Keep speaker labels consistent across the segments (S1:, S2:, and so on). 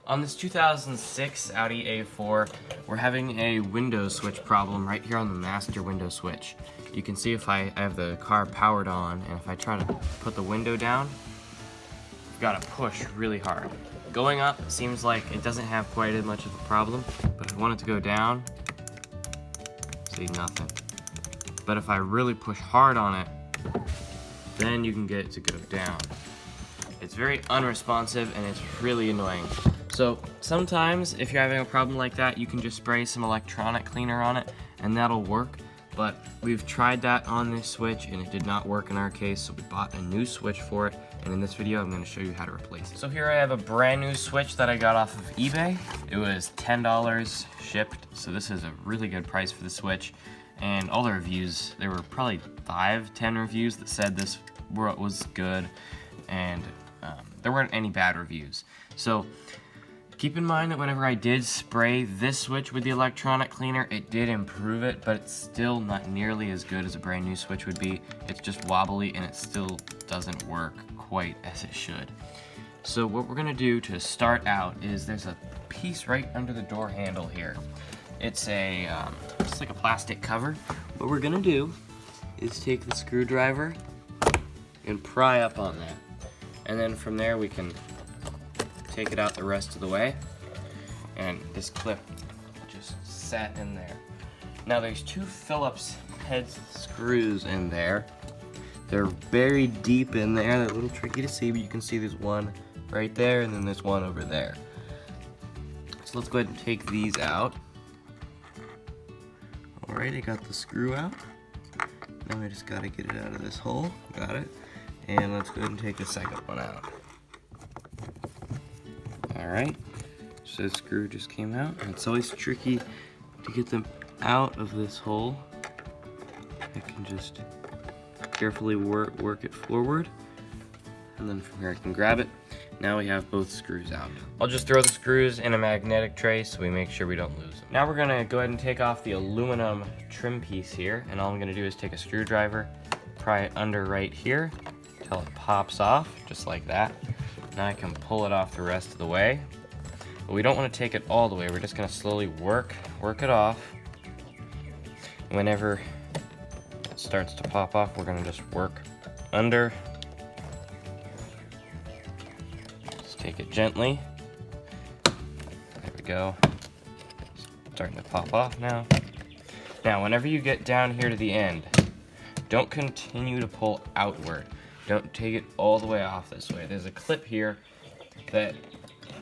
S1: On this 2006 Audi A4, we're having a window switch problem right here on the master window switch. You can see if I have the car powered on, and if I try to put the window down, I've got to push really hard. Going up seems like it doesn't have quite as much of a problem, but if I want it to go down, see, nothing. But if I really push hard on it, then you can get it to go down. It's very unresponsive and it's really annoying. So sometimes if you're having a problem like that, you can just spray some electronic cleaner on it and that'll work. But we've tried that on this switch and it did not work in our case, so we bought a new switch for it. And in this video, I'm going to show you how to replace it. So here I have a brand new switch that I got off of eBay. It was $10 shipped, so this is a really good price for the switch. And all the reviews, there were probably 5-10 reviews that said this was good, and there weren't any bad reviews. So keep in mind that whenever I did spray this switch with the electronic cleaner, it did improve it, but it's still not nearly as good as a brand new switch would be. It's just wobbly and it still doesn't work quite as it should. So what we're gonna do to start out is there's a piece right under the door handle here. It's just like a plastic cover. What we're gonna do is take the screwdriver and pry up on that. And then from there we can take it out the rest of the way. And this clip just sat in there. Now there's 2 Phillips head screws in there. They're buried deep in there. They're a little tricky to see, but you can see there's one right there and then there's one over there. So let's go ahead and take these out. Alright, I got the screw out. Now I just gotta get it out of this hole. Got it. And let's go ahead and take the second one out. Alright, so the screw just came out. And it's always tricky to get them out of this hole. I can just carefully work it forward. And then from here I can grab it. Now we have both screws out. I'll just throw the screws in a magnetic tray so we make sure we don't lose them. Now we're gonna go ahead and take off the aluminum trim piece here, and all I'm gonna do is take a screwdriver, pry it under right here until it pops off, just like that. Now I can pull it off the rest of the way. But we don't wanna take it all the way, we're just gonna slowly work it off. Whenever it starts to pop off, we're gonna just work under. Take it gently. There we go. Starting to pop off now. Now, whenever you get down here to the end, don't continue to pull outward. Don't take it all the way off this way. There's a clip here that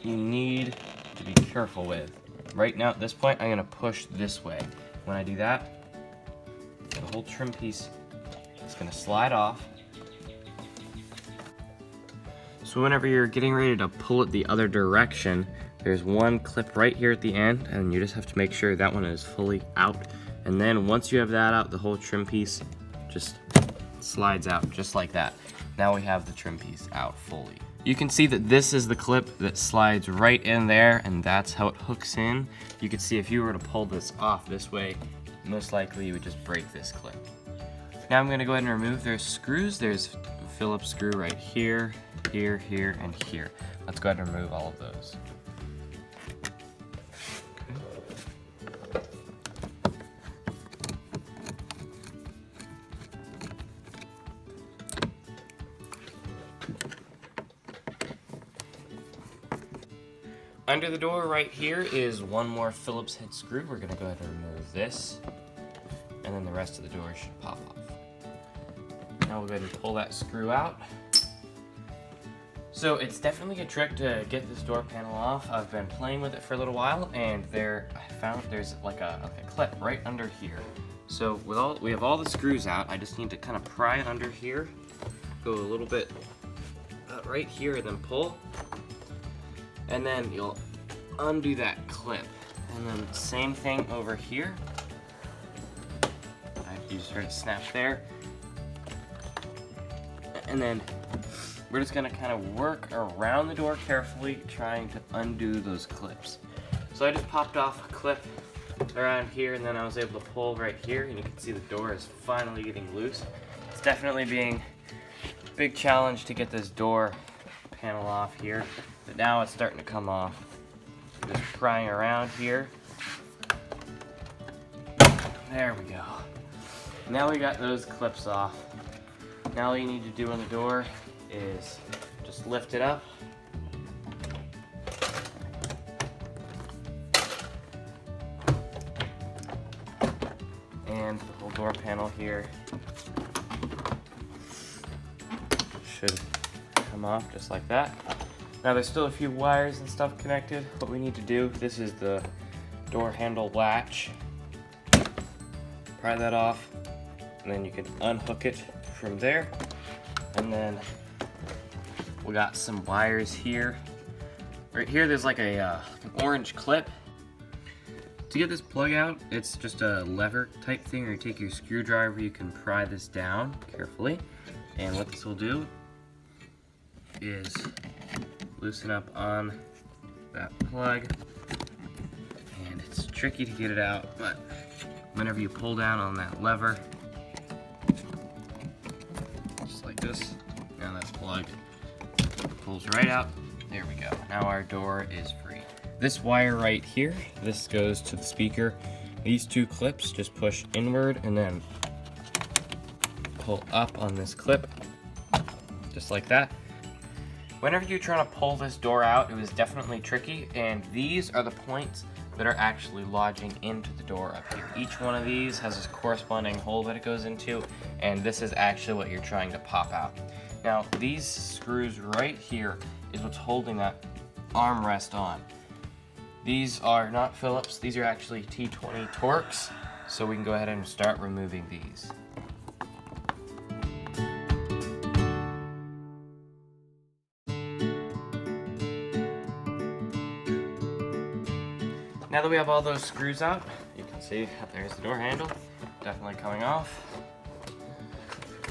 S1: you need to be careful with. Right now, at this point, I'm gonna push this way. When I do that, the whole trim piece is gonna slide off. So whenever you're getting ready to pull it the other direction, there's one clip right here at the end, and you just have to make sure that one is fully out. And then once you have that out, the whole trim piece just slides out just like that. Now we have the trim piece out fully. You can see that this is the clip that slides right in there, and that's how it hooks in. You can see if you were to pull this off this way, most likely you would just break this clip. Now I'm going to go ahead and remove their screws. There's a Phillips screw right here, here, here, and here. Let's go ahead and remove all of those. Under the door right here is one more Phillips head screw. We're going to go ahead and remove this, and then the rest of the door should pop off. Now we'll go ahead and pull that screw out. So it's definitely a trick to get this door panel off. I've been playing with it for a little while, and I found there's like a clip right under here. So we have all the screws out. I just need to kind of pry it under here, go a little bit right here, and then pull, and then you'll undo that clip. And then same thing over here. You just heard it snap there. And then we're just gonna kind of work around the door carefully, trying to undo those clips. So I just popped off a clip around here, and then I was able to pull right here, and you can see the door is finally getting loose. It's definitely being a big challenge to get this door panel off here, but now it's starting to come off Just prying around here. There we go. Now we got those clips off. Now all you need to do on the door is just lift it up. And the whole door panel here should come off just like that. Now there's still a few wires and stuff connected. What we need to do, this is the door handle latch. Pry that off, and then you can unhook it from there. And then we got some wires here. Right here there's like an orange clip. To get this plug out, it's just a lever type thing, or you take your screwdriver, you can pry this down carefully. And what this will do is loosen up on that plug. And it's tricky to get it out, but whenever you pull down on that lever, just like this, now that's plugged, pulls right out. There we go. Now our door is free. This wire right here, this goes to the speaker. These two clips just push inward and then pull up on this clip, just like that. Whenever you're trying to pull this door out, it was definitely tricky, and these are the points that are actually lodging into the door up here. Each one of these has this corresponding hole that it goes into, and this is actually what you're trying to pop out. Now, these screws right here is what's holding that armrest on. These are not Phillips, these are actually T20 Torx, so we can go ahead and start removing these. Now that we have all those screws out, you can see there's the door handle, definitely coming off.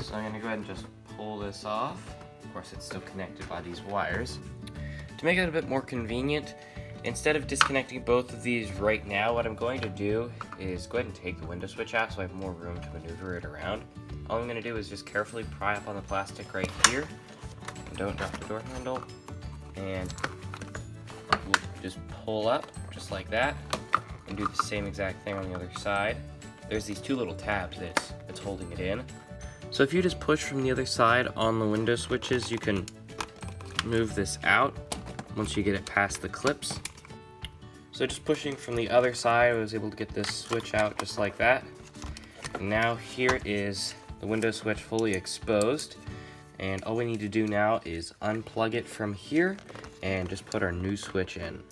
S1: So I'm gonna go ahead and just pull this off. Of course, it's still connected by these wires. To make it a bit more convenient, instead of disconnecting both of these right now, what I'm going to do is go ahead and take the window switch out so I have more room to maneuver it around. All I'm gonna do is just carefully pry up on the plastic right here. And don't drop the door handle. And we'll just pull up just like that, and do the same exact thing on the other side. There's these two little tabs that's holding it in. So if you just push from the other side on the window switches, you can move this out once you get it past the clips. So just pushing from the other side, I was able to get this switch out just like that. And now here is the window switch fully exposed, and all we need to do now is unplug it from here and just put our new switch in.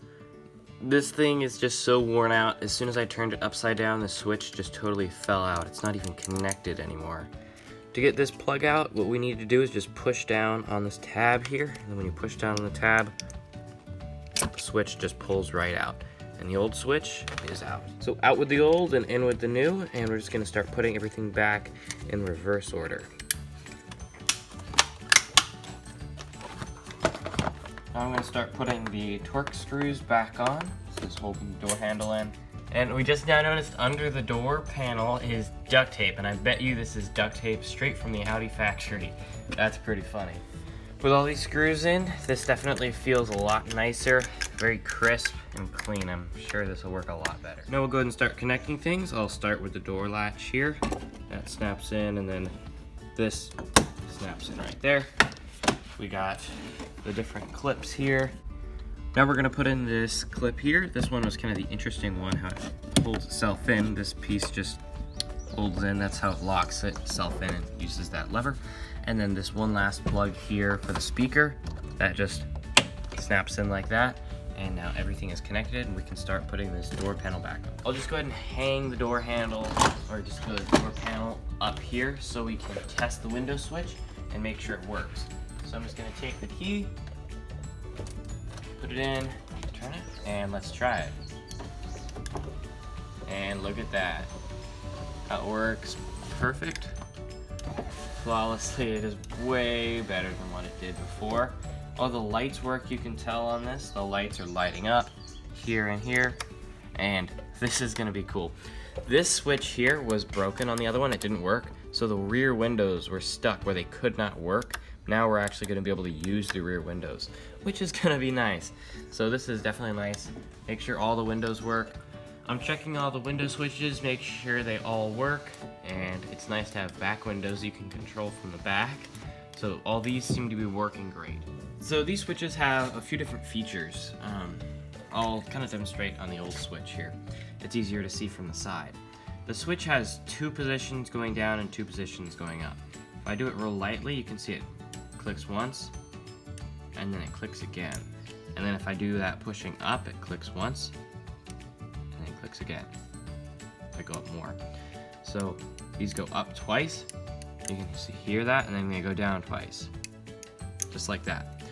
S1: This thing is just so worn out. As soon as I turned it upside down, the switch just totally fell out. It's not even connected anymore. To get this plug out, what we need to do is just push down on this tab here, and then when you push down on the tab, the switch just pulls right out, and the old switch is out. So out with the old and in with the new, and we're just gonna start putting everything back in reverse order. Now I'm going to start putting the Torx screws back on. This is holding the door handle in. And we just now noticed under the door panel is duct tape, and I bet you this is duct tape straight from the Audi factory. That's pretty funny. With all these screws in, this definitely feels a lot nicer, very crisp and clean. I'm sure this will work a lot better. Now we'll go ahead and start connecting things. I'll start with the door latch here. That snaps in, and then this snaps in right there. We got the different clips here. Now we're gonna put in this clip here. This one was kind of the interesting one, how it holds itself in. This piece just holds in. That's how it locks itself in and uses that lever. And then this one last plug here for the speaker, that just snaps in like that. And now everything is connected, and we can start putting this door panel back on. I'll just go ahead and hang the door handle, or just the door panel up here so we can test the window switch and make sure it works. So I'm just gonna take the key, put it in, turn it, and let's try it. And look at that. That works perfect. Flawlessly. It is way better than what it did before. All the lights work, you can tell on this. The lights are lighting up here and here, and this is gonna be cool. This switch here was broken on the other one, it didn't work, so the rear windows were stuck where they could not work. now we're actually going to be able to use the rear windows, which is going to be nice. So this is definitely nice. Make sure all the windows work. I'm checking all the window switches, make sure they all work, and it's nice to have back windows you can control from the back. So all these seem to be working great. So these switches have a few different features. I'll kind of demonstrate on the old switch here. It's easier to see from the side. The switch has 2 positions going down and 2 positions going up. If I do it real lightly, you can see it clicks once, and then it clicks again. And then if I do that pushing up, it clicks once, and then it clicks again. If I go up more. So these go up twice, you can hear that, and then they go down twice. Just like that.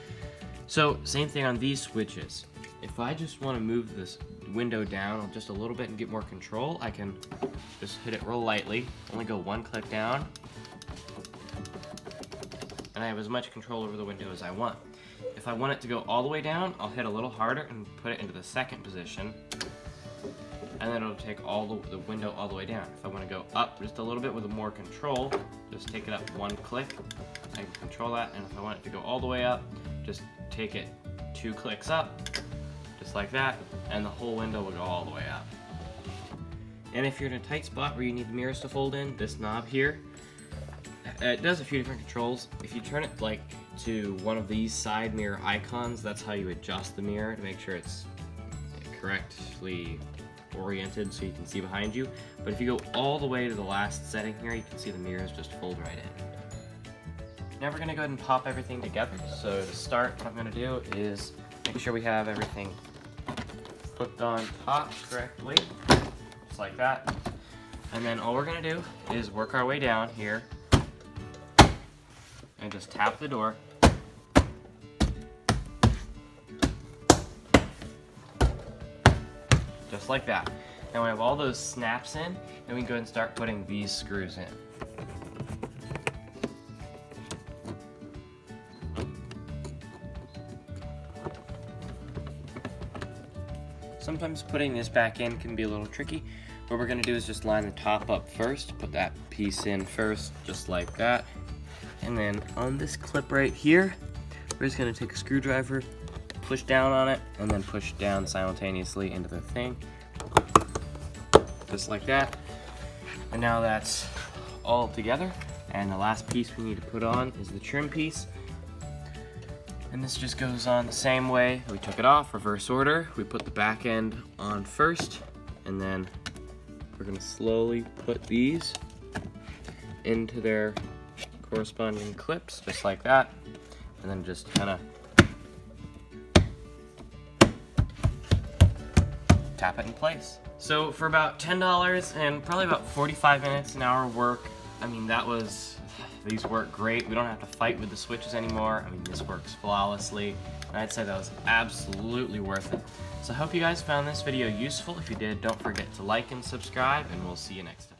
S1: So same thing on these switches. If I just want to move this window down just a little bit and get more control, I can just hit it real lightly, only go 1 click down, and I have as much control over the window as I want. If I want it to go all the way down, I'll hit a little harder and put it into the 2nd position, and then it'll take all the window all the way down. If I want to go up just a little bit with more control, just take it up 1 click, I can control that, and if I want it to go all the way up, just take it 2 clicks up, just like that, and the whole window will go all the way up. And if you're in a tight spot where you need the mirrors to fold in, this knob here, it does a few different controls. If you turn it like to one of these side mirror icons, that's how you adjust the mirror to make sure it's correctly oriented so you can see behind you. But if you go all the way to the last setting here, you can see the mirrors just fold right in. Now we're going to go ahead and pop everything together. So to start, what I'm going to do is make sure we have everything hooked on top correctly, just like that. And then all we're going to do is work our way down here and just tap the door. Just like that. Now we have all those snaps in, and we can go ahead and start putting these screws in. Sometimes putting this back in can be a little tricky. What we're going to do is just line the top up first, put that piece in first, just like that. And then on this clip right here, we're just going to take a screwdriver, push down on it, and then push down simultaneously into the thing. Just like that. And now that's all together. And the last piece we need to put on is the trim piece. And this just goes on the same way. We took it off, reverse order. We put the back end on first, and then we're going to slowly put these into their corresponding clips, just like that, and then just kind of tap it in place. So for about $10 and probably about 45 minutes, an hour work, I mean, these work great. We don't have to fight with the switches anymore. I mean, this works flawlessly, and I'd say that was absolutely worth it. So I hope you guys found this video useful. If you did, don't forget to like and subscribe, and we'll see you next time.